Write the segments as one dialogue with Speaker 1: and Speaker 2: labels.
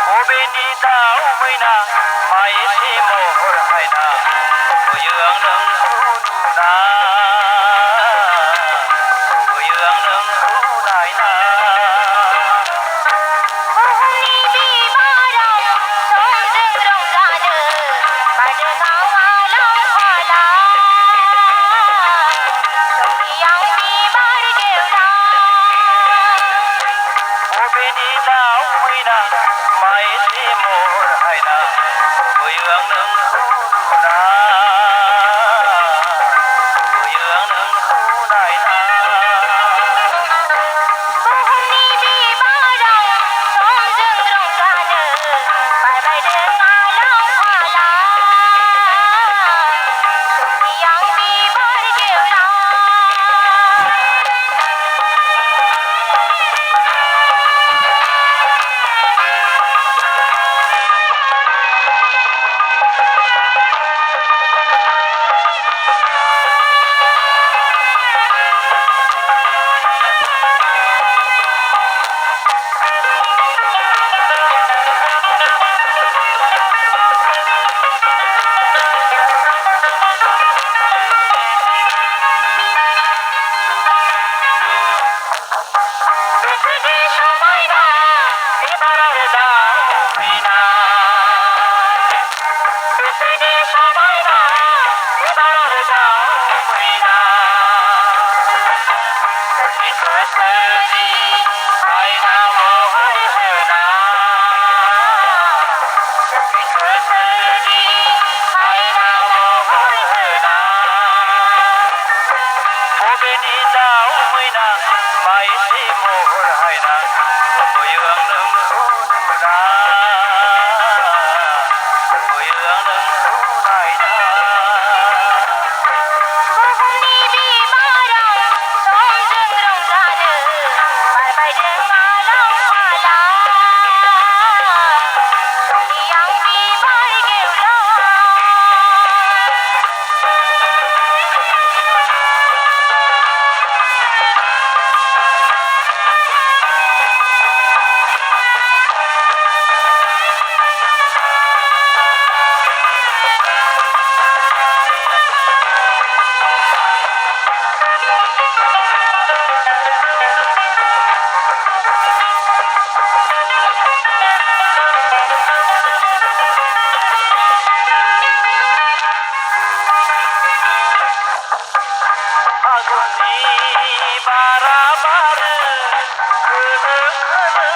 Speaker 1: बबेनि दाउ मैना मा एसे महर हायना लुबैयो आं नोंखौ नुना लुबैयो आं नोंखौ नायना
Speaker 2: बुहुमनि बिबाराव समजों रंजानो बारदों आवालाव फाला जोंनि आं बिबार गेवलां
Speaker 1: बबेनि दाउ मैना मा एसे महर हायना लुबैयो आं नोंखौ नुना लुबैयो आं नोंखौ नायना
Speaker 2: बुहुमनि बिबाराव समजों रंजानो बारबायदों आलाव फाला जोंनि आं बिबार गेवलां
Speaker 1: बबेनि दाउ मैना मा एसे महर हायना लुबैयो आं नोंखौ नुना लुबैयो आं नोंखौ नायना
Speaker 2: बुहुमनि बिबाराव समजों रंजानो बारबायदों आलाव फाला जोंनि आं बिबार गेवलां
Speaker 1: फागुननि बारा बारो खोलो खोलो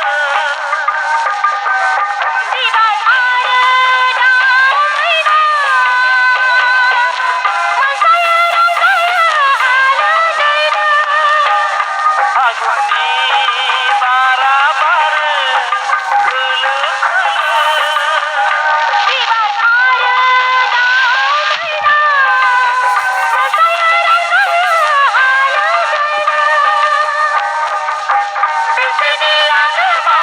Speaker 2: बिबार आरो दाउ मैना मोसायो रंजायो हालो दैलो
Speaker 1: फागुननि बारा बारो खोलो खोलो
Speaker 2: बिबार आरो दाउ मैना मोसायो रंजायो हालो दैलो
Speaker 1: बेसेनि आगोमा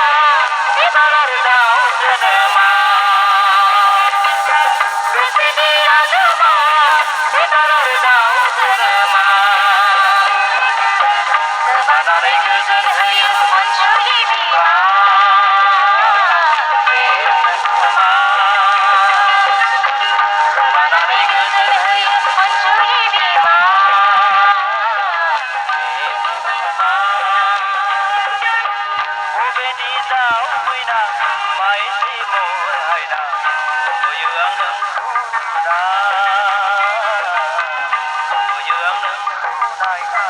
Speaker 1: बिबार आरो दाउ जोनोमा बेसेनि आगोमा बिबार आरो दाउ जोनोमा गोबानानै गोजोन होयो
Speaker 2: अनसुलि बिमा
Speaker 1: बे बुहुमा गोबानानै गोजोन होयो
Speaker 2: अनसुलि बिमा
Speaker 1: बबेनि दाउ मैना मा एसे महर हायना लुबैयो आं नोंखौ नुना लुबैयो आं नोंखौ नायना